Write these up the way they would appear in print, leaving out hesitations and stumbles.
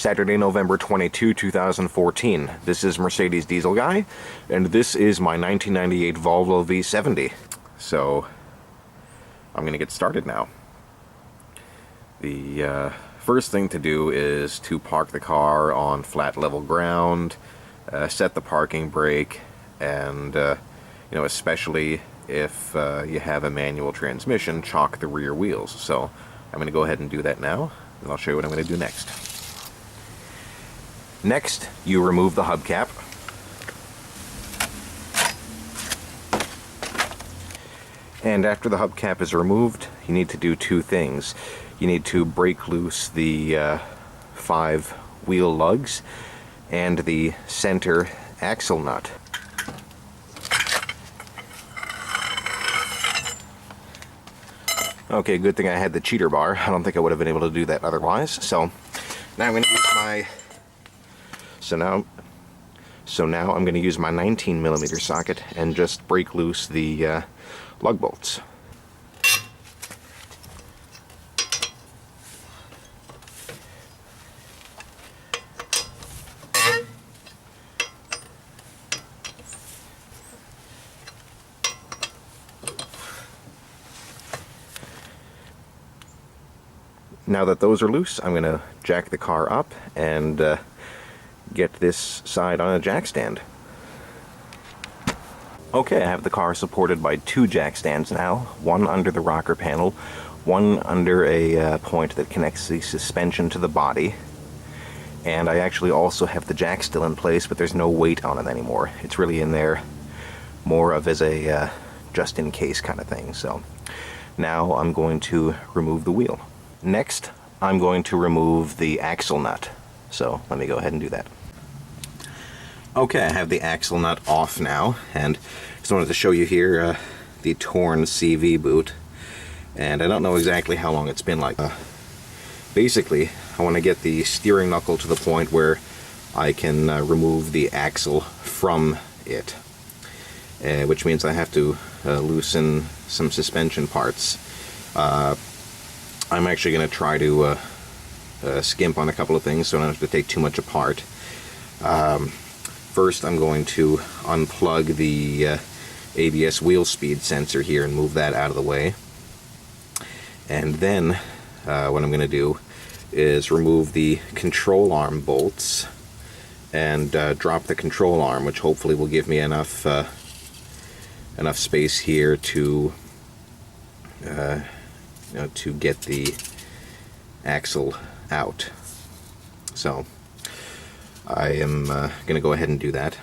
Saturday, November 22, 2014. This is Mercedes Diesel Guy, and this is my 1998 Volvo V70. So, I'm going to get started now. The first thing to do is to park the car on flat level ground, set the parking brake, and especially if you have a manual transmission, chock the rear wheels. So I'm going to go ahead and do that now, and I'll show you what I'm going to do next. Next, you remove the hubcap. And after the hubcap is removed, you need to do two things. You need to break loose the 5 wheel lugs and the center axle nut. Okay, good thing I had the cheater bar. I don't think I would have been able to do that otherwise. So now I'm going to use my So now I'm going to use my 19mm socket and just break loose the lug bolts. Now that those are loose, I'm going to jack the car up and get this side on a jack stand. Okay, I have the car supported by 2 jack stands now, one under the rocker panel, one under a point that connects the suspension to the body, and I actually also have the jack still in place, but there's no weight on it anymore. It's really in there more of as a just in case kind of thing. So now I'm going to remove the wheel. Next, I'm going to remove the axle nut. So let me go ahead and do that. Okay, I have the axle nut off now, and just wanted to show you here the torn CV boot. And I don't know exactly how long it's been like. Basically, I want to get the steering knuckle to the point where I can remove the axle from it, which means I have to loosen some suspension parts. I'm actually going to try to skimp on a couple of things so I don't have to take too much apart. First, I'm going to unplug the ABS wheel speed sensor here and move that out of the way. And then what I'm going to do is remove the control arm bolts and drop the control arm, which hopefully will give me enough space here to to get the axle out. So I am going to go ahead and do that.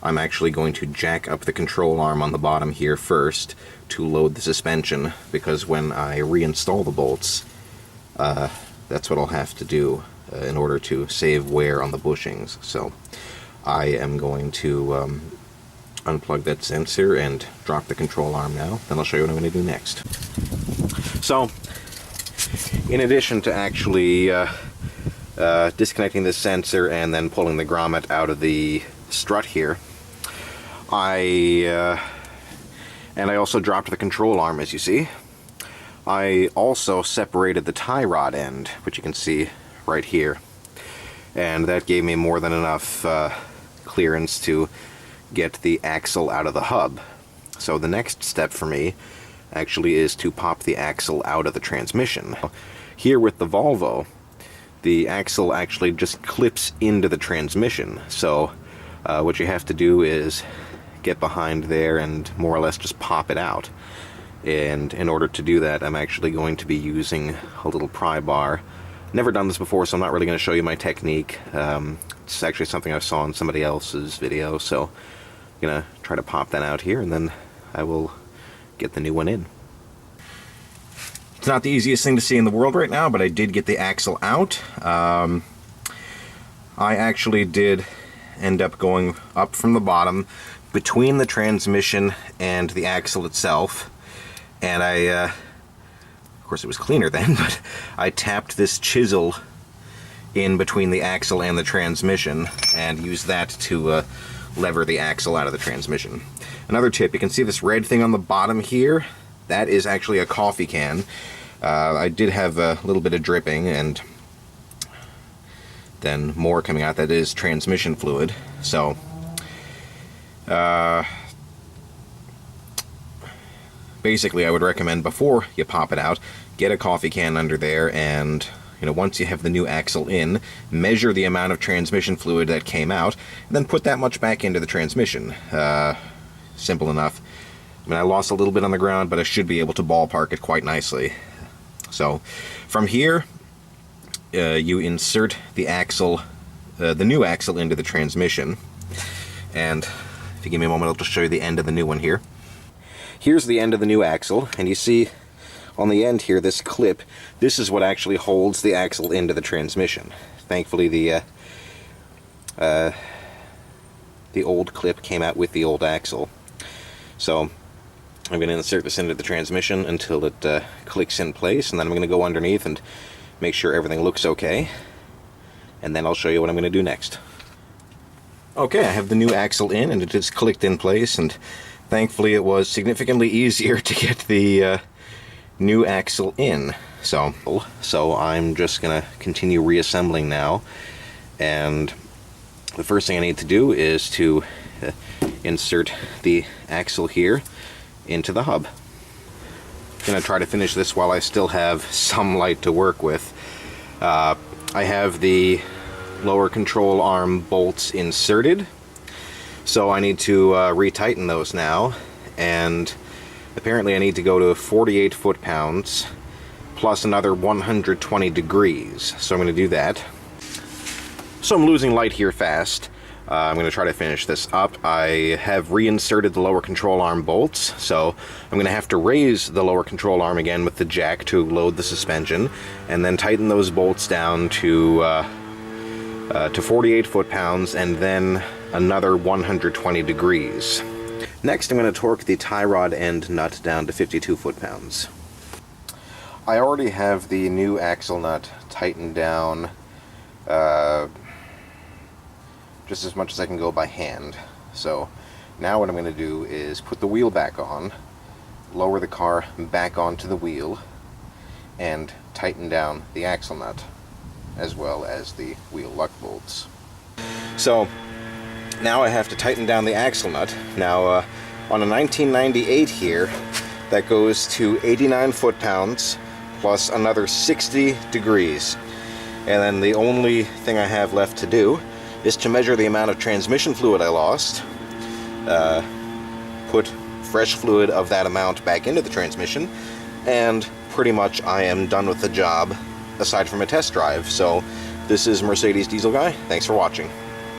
I'm actually going to jack up the control arm on the bottom here first to load the suspension, because when I reinstall the bolts, that's what I'll have to do in order to save wear on the bushings. So I am going to unplug that sensor and drop the control arm now, then I'll show you what I'm going to do next. So, in addition to actually disconnecting the sensor and then pulling the grommet out of the strut here, I also dropped the control arm, as you see. I also separated the tie rod end, which you can see right here, and that gave me more than enough clearance to get the axle out of the hub. So the next step for me actually is to pop the axle out of the transmission. Here with the Volvo, the axle actually just clips into the transmission. So what you have to do is get behind there and more or less just pop it out. And in order to do that, I'm actually going to be using a little pry bar. Never done this before, so I'm not really going to show you my technique. It's actually something I saw in somebody else's video, so I'm going to try to pop that out here, and then I will get the new one in. It's not the easiest thing to see in the world right now, but I did get the axle out. I actually did end up going up from the bottom between the transmission and the axle itself, and of course it was cleaner then, but I tapped this chisel in between the axle and the transmission and used that to lever the axle out of the transmission. Another tip, you can see this red thing on the bottom here? That is actually a coffee can. I did have a little bit of dripping, and then more coming out. That is transmission fluid. So basically, I would recommend before you pop it out, get a coffee can under there, and once you have the new axle in, measure the amount of transmission fluid that came out, and then put that much back into the transmission. Simple enough. I mean, I lost a little bit on the ground, but I should be able to ballpark it quite nicely. So from here, you insert the axle, the new axle, into the transmission. And if you give me a moment, I'll just show you the end of the new one here. Here's the end of the new axle, and you see on the end here, this clip, this is what actually holds the axle into the transmission. Thankfully, the old clip came out with the old axle. So I'm going to insert this into the transmission until it clicks in place, and then I'm going to go underneath and make sure everything looks okay, and then I'll show you what I'm going to do next. Okay, I have the new axle in, and it is clicked in place, and thankfully it was significantly easier to get the new axle in. So I'm just going to continue reassembling now, and the first thing I need to do is to insert the axle here into the hub. I'm going to try to finish this while I still have some light to work with. I have the lower control arm bolts inserted, so I need to retighten those now, and apparently I need to go to 48 foot-pounds plus another 120 degrees, so I'm going to do that. So I'm losing light here fast. I'm going to try to finish this up. I have reinserted the lower control arm bolts, so I'm going to have to raise the lower control arm again with the jack to load the suspension, and then tighten those bolts down to 48 foot-pounds, and then another 120 degrees. Next, I'm going to torque the tie rod end nut down to 52 foot-pounds. I already have the new axle nut tightened down just as much as I can go by hand. So now what I'm going to do is put the wheel back on, lower the car back onto the wheel, and tighten down the axle nut as well as the wheel luck bolts. So now I have to tighten down the axle nut. Now on a 1998 here, that goes to 89 foot-pounds plus another 60 degrees. And then the only thing I have left to do is to measure the amount of transmission fluid I lost, put fresh fluid of that amount back into the transmission, and pretty much I am done with the job aside from a test drive. So this is Mercedes Diesel Guy. Thanks for watching.